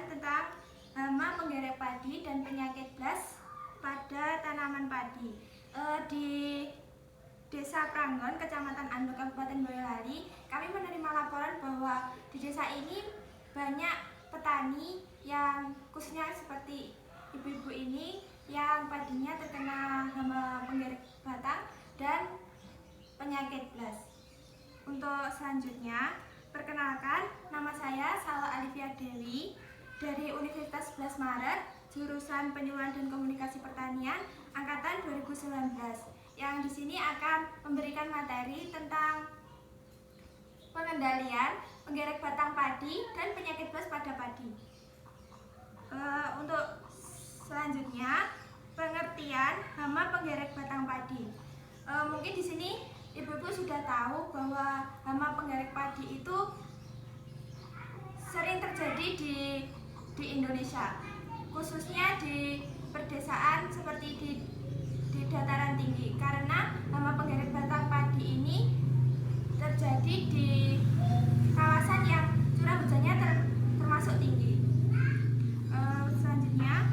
tentang hama penggerek padi dan penyakit blast pada tanaman padi. Di Desa Pranggon, Kecamatan Ando, Kabupaten Boyolali, kami menerima laporan bahwa di desa ini banyak petani yang khususnya seperti ibu-ibu ini yang padinya terkena hama penggerek batang dan penyakit blast. Untuk selanjutnya, perkenalkan, nama saya Salwa Alivia Dewi dari Universitas 11 Maret, jurusan Penyuluhan dan Komunikasi Pertanian, angkatan 2019. Yang di sini akan memberikan materi tentang pengendalian penggerek batang padi dan penyakit blast pada padi. Untuk selanjutnya, pengertian hama penggerek batang padi. Mungkin di sini ibu-ibu sudah tahu bahwa hama penggerek padi itu sering terjadi di Indonesia, khususnya di pedesaan seperti di dataran tinggi, karena hama penggerek batang padi ini terjadi di kawasan yang curah hujannya termasuk tinggi. Selanjutnya,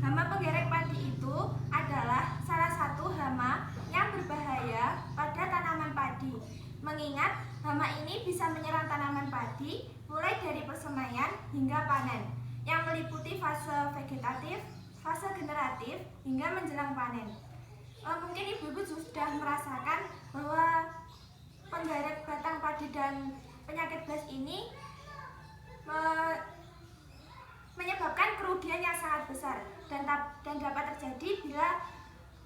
hama penggerek padi itu adalah salah satu hama yang berbahaya pada tanaman padi, mengingat hama ini bisa menyerang tanaman padi mulai dari persemaian hingga panen, yang meliputi fase vegetatif, fase generatif, hingga menjelang panen. Mungkin ibu-ibu sudah merasakan bahwa penggerek batang padi dan penyakit blast ini menyebabkan kerugian yang sangat besar dan dapat terjadi bila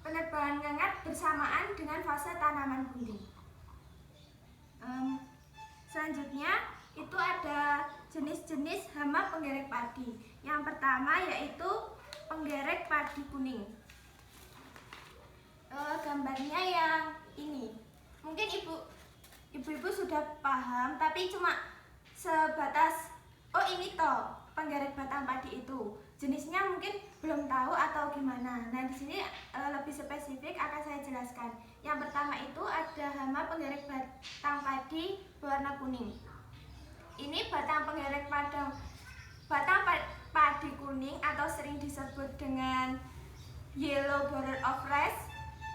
penebangan ngengat bersamaan dengan fase tanaman gunting. Selanjutnya itu ada jenis-jenis hama penggerek padi. Yang pertama yaitu penggerek padi kuning. Gambarnya yang ini. Mungkin ibu-ibu sudah paham, tapi cuma sebatas oh ini toh penggerek batang padi itu. Jenisnya mungkin belum tahu atau gimana. Nah, di sini lebih spesifik akan saya jelaskan. Yang pertama itu ada hama penggerek batang padi berwarna kuning. Ini batang penggerek batang padi kuning atau sering disebut dengan yellow border of rice.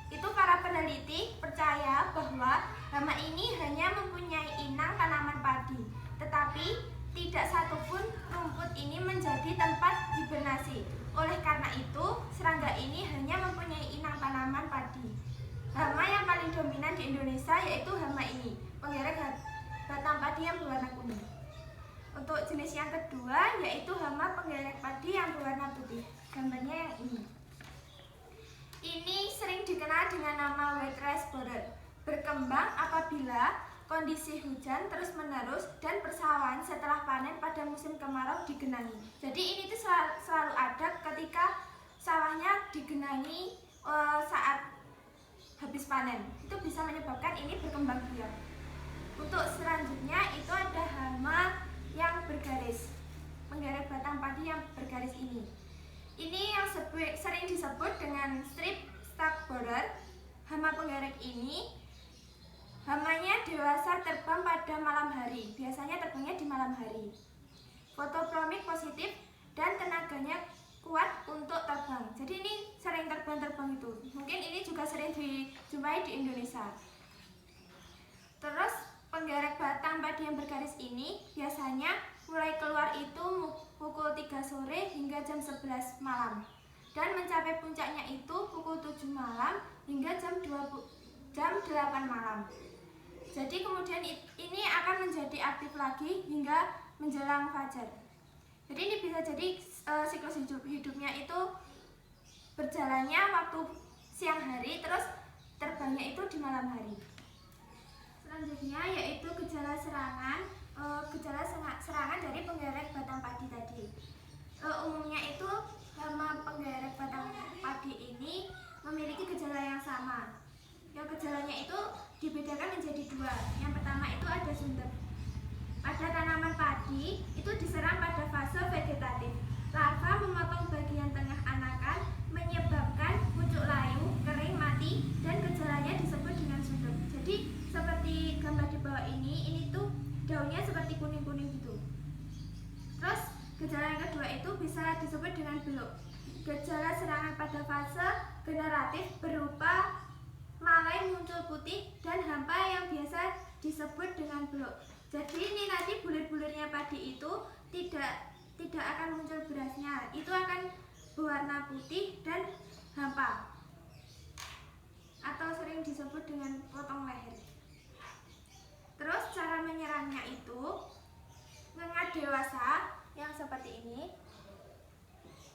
Itu para peneliti percaya bahwa hama ini hanya mempunyai inang tanaman padi, tetapi tidak satupun rumput ini menjadi tempat hibernasi. Oleh karena itu, serangga ini hanya mempunyai inang tanaman padi. Hama yang paling dominan di Indonesia yaitu hama ini, penggerek batang padi yang berwarna kuning. Untuk jenis yang kedua yaitu hama penggerek padi yang berwarna putih. Gambarnya yang ini. Ini sering dikenal dengan nama white rice borer. Berkembang apabila kondisi hujan terus-menerus dan persawahan setelah panen pada musim kemarau digenangi. Jadi ini tuh selalu ada ketika sawahnya digenangi saat habis panen. Itu bisa menyebabkan ini berkembang biak. Untuk selanjutnya itu ada hama yang bergaris, penggerek batang padi yang bergaris ini. Ini yang sering disebut dengan strip stalk borer. Hama penggerek ini hamanya dewasa terbang pada malam hari, biasanya terbangnya di malam hari. Fotopromik positif dan tenaganya kuat untuk terbang. Jadi ini sering terbang itu. Mungkin ini juga sering dijumpai di Indonesia. Terus penggerek batang padi yang bergaris ini biasanya mulai keluar itu pukul 3 sore hingga jam 11 malam. Dan mencapai puncaknya itu pukul 7 malam hingga jam 8 malam. Jadi kemudian ini akan menjadi aktif lagi hingga menjelang fajar. Jadi ini bisa jadi siklus hidupnya itu berjalannya waktu siang hari, terus terbangnya itu di malam hari. Selanjutnya yaitu gejala serangan dari penggerek batang padi tadi. Umumnya itu hama penggerek batang padi ini memiliki gejala yang sama. Yang gejalanya itu dibedakan menjadi dua. Yang pertama itu ada suntek. Pada tanaman padi itu diserang pada fase vegetatif. Larva memotong bagian tengah anakan, menyebabkan pucuk layu, kering, mati, dan gejalanya disebut dengan suntek. Jadi seperti gambar di bawah ini tuh daunnya seperti kuning-kuning gitu. Terus Gejala yang kedua itu bisa disebut dengan beluk. Gejala serangan pada fase generatif berupa malai muncul putih dan hampa yang biasa disebut dengan beluk. Jadi ini nanti bulir-bulirnya padi itu tidak akan muncul berasnya, itu akan berwarna putih dan hampa atau sering disebut dengan potong leher. Terus cara menyerangnya itu ngengat dewasa yang seperti ini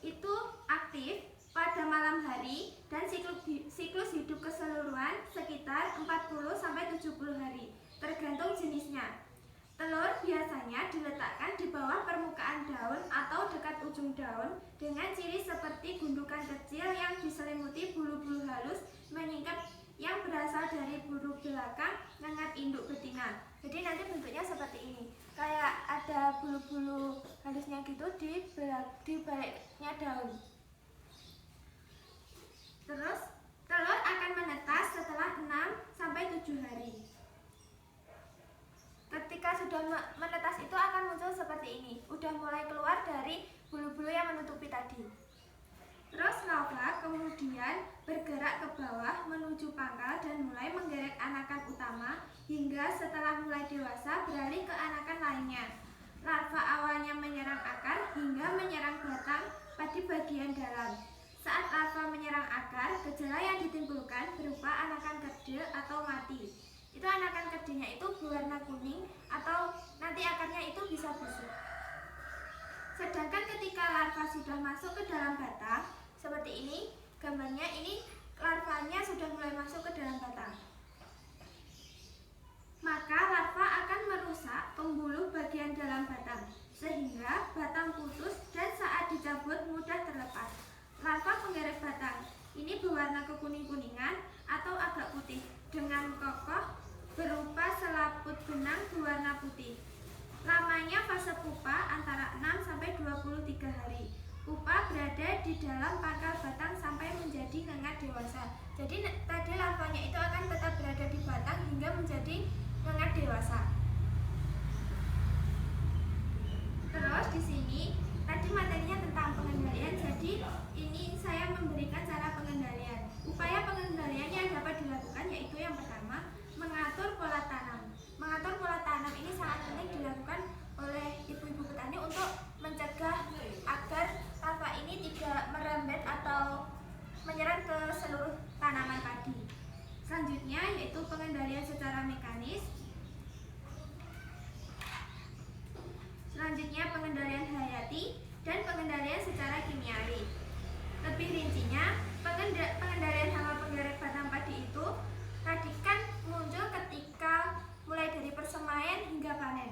itu aktif pada malam hari dan siklus hidup keseluruhan sekitar 40-70 hari tergantung jenisnya. Telur biasanya diletakkan di bawah permukaan daun atau dekat ujung daun dengan ciri seperti gundukan kecil yang diselimuti bulu-bulu halus menyingkap yang berasal dari bulu belakang ngengat induk betina. Jadi nanti bentuknya seperti ini, kayak ada bulu-bulu halusnya gitu di baliknya daun. Terus telur akan menetas setelah 6-7 hari. Ketika sudah menetas itu akan muncul seperti ini, udah mulai keluar dari bulu-bulu yang menutupi tadi. Terus larva kemudian bergerak ke bawah menuju pangkal dan mulai menggerek anakan utama hingga setelah mulai dewasa beralih ke anakan lainnya. Larva awalnya menyerang akar hingga menyerang batang padi bagian dalam. Saat larva menyerang akar, gejala yang ditimbulkan berupa anakan kerdil atau mati. Itu anakan kerdilnya itu berwarna kuning atau nanti akarnya itu bisa busuk. Sedangkan ketika larva sudah masuk ke dalam batang, seperti ini gambarnya, ini larvanya sudah mulai masuk ke dalam batang. Maka larva akan merusak pembuluh bagian dalam batang sehingga batang putus dan saat dicabut mudah terlepas. Larva penggerek batang ini berwarna kekuning-kuningan atau agak putih dengan kokoh berupa selaput benang berwarna putih. Lamanya fase pupa antara 6-23 hari. Pupa berada di dalam pangkal batang sampai menjadi ngengat dewasa. Jadi tadi larvanya itu akan tetap berada di batang hingga menjadi ngengat dewasa. Terus di sini tadi materinya tentang pengendalian. Jadi ini saya memberikan cara pengendalian. Upaya pengendalian yang dapat dilakukan yaitu yang pertama, mengatur pola tanam. Mengatur pola tanam ini sangat penting dilakukan oleh ibu-ibu petani untuk mencegah agar larva ini tidak merembet atau menyerang ke seluruh tanaman padi. Selanjutnya yaitu pengendalian secara mekanis. Selanjutnya pengendalian hayati dan pengendalian secara kimiawi. Lebih rincinya, pengendalian hama penggerek batang padi itu tadi kan muncul ketika mulai dari persemaian hingga panen.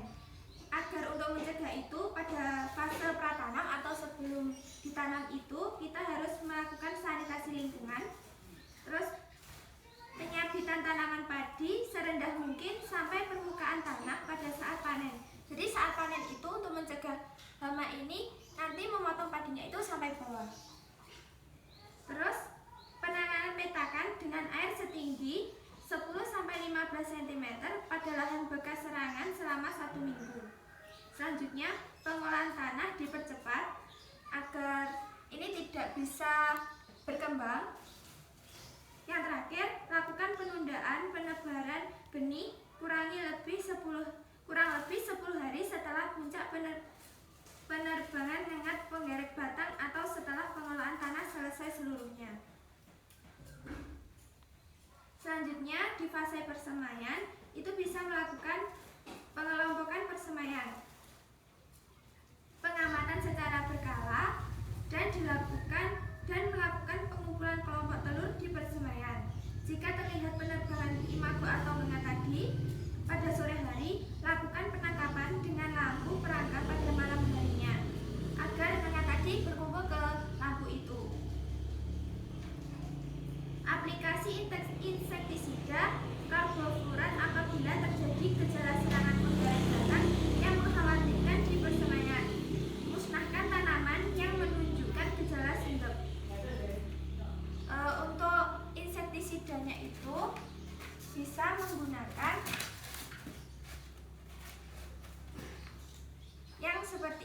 Agar untuk mencegah itu pada fase pratanam atau sebelum ditanam itu kita harus melakukan sanitasi lingkungan. Terus penyabitan tanaman padi serendah mungkin sampai permukaan tanah pada saat panen. Jadi saat panen itu untuk mencegah hama ini nanti memotong padinya itu sampai bawah. Terus penanganan petakan dengan air setinggi 10-15 cm pada lahan bekas serangan selama 1 minggu. Selanjutnya pengolahan tanah dipercepat agar ini tidak bisa berkembang. Yang terakhir, lakukan penundaan penebaran benih kurang lebih 10 hari setelah puncak penerbangan ngengat penggerek batang atau setelah pengolahan tanah selesai seluruhnya. Selanjutnya di fase persemaian itu bisa melakukan pengelompokan persemaian, pengamatan secara berkala dan melakukan pengumpulan kelompok telur di persemaian. Jika terlihat penerbangan imago atau mengat tadi pada sore hari, lakukan penangkapan dengan lampu perangkap pada malam harinya agar mengat tadi berkumpul ke lampu itu. Aplikasi insektisida karbofuran apabila terjadi gejala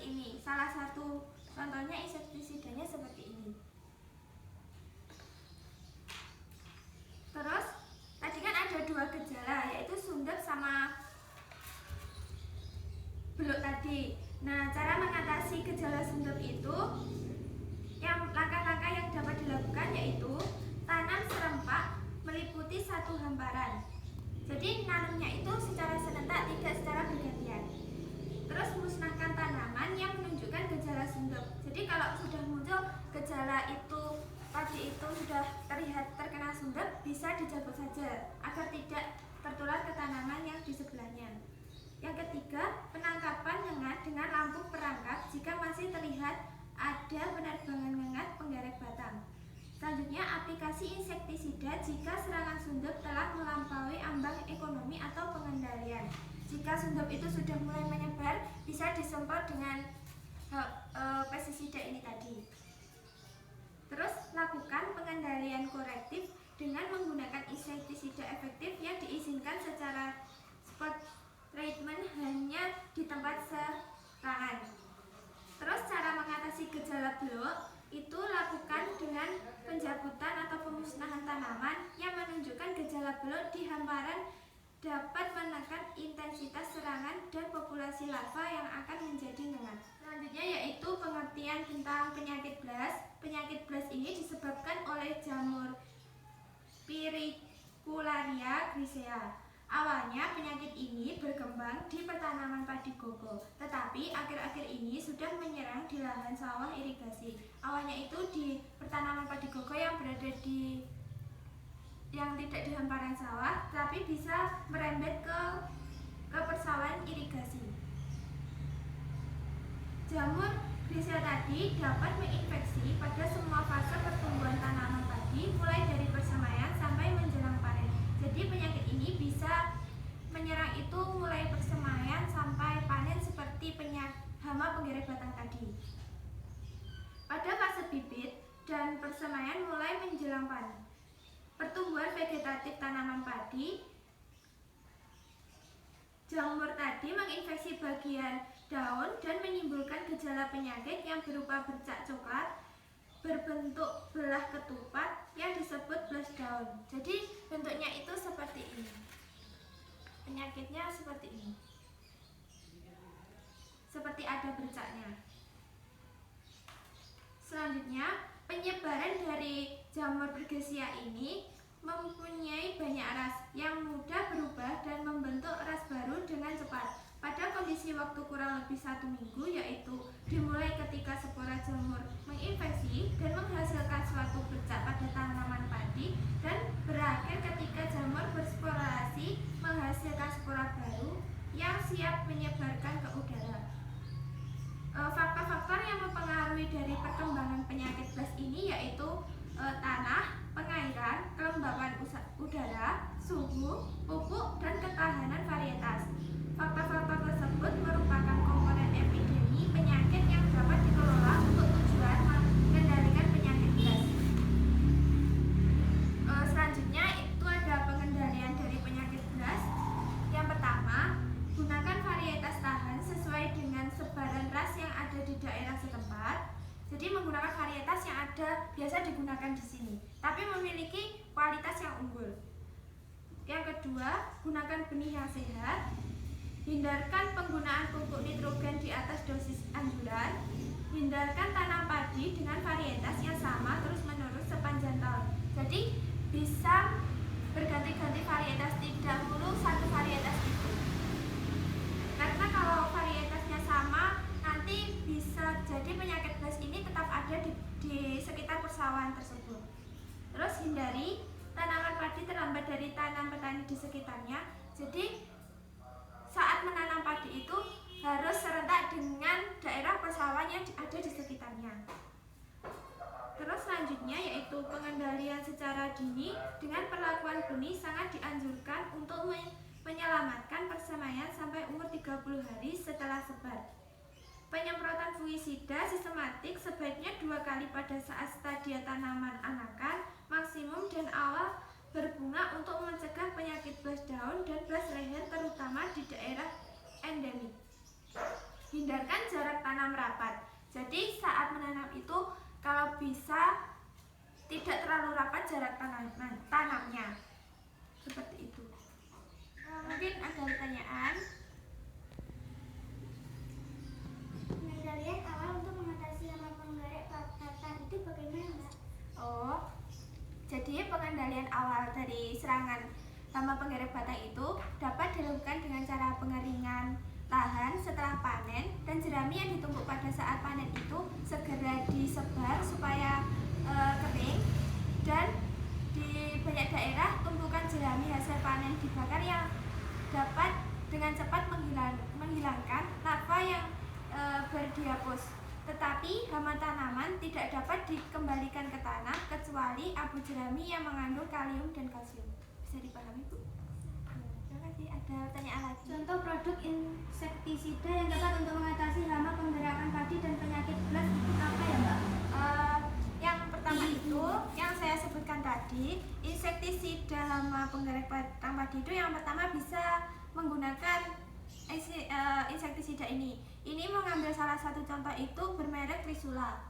ini. Salah satu contohnya insektisidanya seperti ini. Terus tadi kan ada dua gejala, yaitu sundep sama beluk tadi. Nah, cara mengatasi gejala sundep itu, langkah-langkah yang dapat dilakukan yaitu tanam serempak meliputi satu hamparan. Jadi nanamnya itu secara serentak, tidak secara bergantian. Terus musnahkan tanaman yang menunjukkan gejala sundep. Jadi kalau sudah muncul gejala itu tadi itu sudah terlihat terkena sundep, bisa dicabut saja agar tidak tertular ke tanaman yang di sebelahnya. Yang ketiga, penangkapan ngengat dengan lampu perangkap jika masih terlihat ada penerbangan ngengat penggerek batang. Selanjutnya, aplikasi insektisida jika serangan sundep telah melampaui ambang ekonomi atau pengendalian. Jika sundep itu sudah mulai menyebar, bisa disemprot dengan pestisida ini tadi. Terus, lakukan pengendalian korektif dengan menggunakan insektisida efektif yang diizinkan secara spot treatment hanya di tempat serangan. Terus cara mengatasi gejala beluk itu lakukan dengan pencabutan atau pemusnahan tanaman yang menunjukkan gejala beluk di hamparan dapat menekan intensitas serangan dan populasi larva yang akan menjadi ngengat. Selanjutnya yaitu pengertian tentang penyakit blast. Penyakit blast ini disebabkan oleh jamur Pyricularia grisea. Awalnya penyakit ini berkembang di pertanaman padi koko, tetapi akhir-akhir ini sudah menyerang di lahan sawah irigasi. Awalnya itu di pertanaman padi koko yang berada di tidak di hamparan sawah, tapi bisa merembet ke persawahan irigasi. Jamur grisea tadi dapat menginfeksi pada semua fase pertumbuhan tanaman padi, mulai dari persemaian sampai menjelang panen. Jadi penyakit ini bisa menyerang itu mulai persemaian sampai panen seperti hama penggerek batang tadi. Pada fase bibit dan persemaian mulai menjelang panen. Pertumbuhan vegetatif tanaman padi, jamur tadi menginfeksi bagian daun dan menimbulkan gejala penyakit yang berupa bercak coklat berbentuk belah ketupat yang disebut blast daun. Jadi bentuknya itu seperti ini. Penyakitnya seperti ini. Seperti ada bercaknya. Selanjutnya, penyebaran dari jamur bergesia ini mempunyai banyak ras yang mudah berubah dan membentuk ras baru dengan cepat. Pada kondisi waktu kurang lebih 1 minggu, yaitu dimulai ketika spora jamur menginfeksi dan menghasilkan suatu bercak pada tanaman padi dan berakhir ketika jamur bersporasi menghasilkan spora baru yang siap menyebarkan ke udara. Faktor-faktor yang mempengaruhi dari perkembangan penyakit blast ini yaitu tanah, pengairan, kelembapan udara, suhu, pupuk, dan ketahanan varietas. Faktor-faktor tersebut merupakan komponen epidemi penyakit yang dapat dikelola untuk tujuan mengendalikan penyakit blast. Selanjutnya itu ada pengendalian dari penyakit blast. Yang pertama, gunakan varietas tahan sesuai dengan sebaran ras yang ada di daerah setempat. Jadi menggunakan varietas yang ada biasa digunakan di sini, tapi memiliki kualitas yang unggul. Yang kedua, gunakan benih yang sehat. Hindarkan penggunaan pupuk nitrogen di atas dosis anjuran. Hindarkan tanam padi dengan varietas yang sama terus-menerus sepanjang tahun. Jadi bisa berganti-ganti varietas, tidak perlu satu varietas itu. Karena kalau varietasnya sama, nanti bisa jadi penyakit blast ini tetap ada di sekitar persawahan tersebut. Terus hindari tanaman padi terlambat dari tanam petani di sekitarnya. Jadi saat menanam padi itu harus serentak dengan daerah persawahan yang ada di sekitarnya. Terus selanjutnya yaitu pengendalian secara dini. Dengan perlakuan benih sangat dianjurkan untuk menyelamatkan persemaian sampai umur 30 hari setelah sebar. Penyemprotan fungisida sistematik sebaiknya 2 kali pada saat stadia tanaman anakan, maksimum dan awal berbunga untuk mencegah penyakit blast daun dan blast leher terutama di daerah endemik. Hindarkan jarak tanam rapat. Jadi saat menanam itu kalau bisa tidak terlalu rapat jarak tanamnya. Seperti itu. Mungkin ada pertanyaan? Pengendalian awal untuk mengatasi hama penggerek batang itu bagaimana, Mbak? Oh, jadi pengendalian awal dari serangan hama penggerek batang itu dapat dilakukan dengan cara pengeringan lahan setelah panen, dan jerami yang ditumbuk pada saat panen itu segera disebar supaya kering, dan di banyak daerah tumpukan jerami hasil panen dibakar yang dapat dengan cepat menghilangkan larva yang berdiapos. Tetapi hama tanaman tidak dapat dikembalikan ke tanah kecuali abu jerami yang mengandung kalium dan kalsium. Bisa dipahami, Bu? Terima kasih. Ada pertanyaan lagi? Contoh produk insektisida yang tepat untuk mengatasi hama penggerakan padi dan penyakit belas itu apa ya, Mbak? Yang pertama itu yang saya sebutkan tadi, insektisida hama penggerak batang padi itu yang pertama bisa menggunakan insektisida ini. Ini mengambil salah satu contoh itu bermerek Trisula.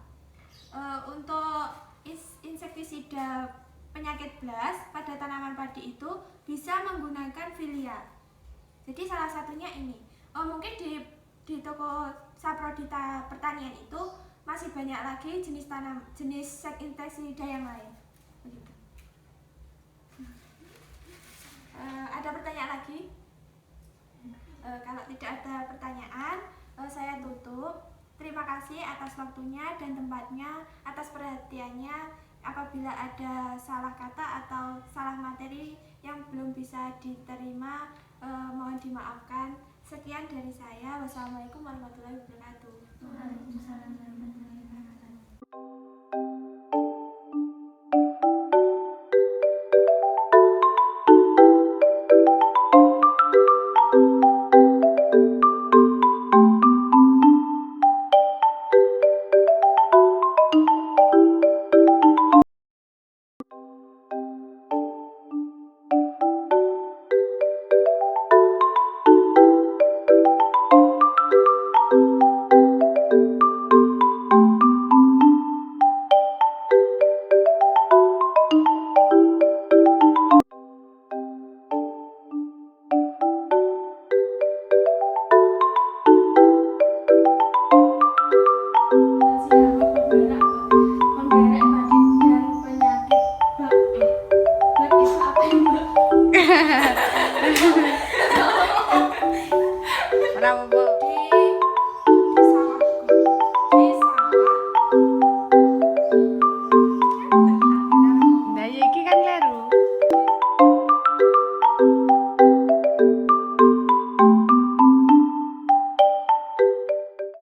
Untuk insektisida penyakit belas pada tanaman padi itu bisa menggunakan Filia. Jadi salah satunya ini. Mungkin di toko Saprodita Pertanian itu masih banyak lagi jenis insektisida yang lain. Begitu. Ada pertanyaan lagi? Kalau tidak ada pertanyaan, saya tutup. Terima kasih atas waktunya dan tempatnya, atas perhatiannya. Apabila ada salah kata atau salah materi yang belum bisa diterima, mohon dimaafkan. Sekian dari saya. Wassalamualaikum warahmatullahi wabarakatuh. Waalaikumsalam warahmatullahi wabarakatuh. Bravo,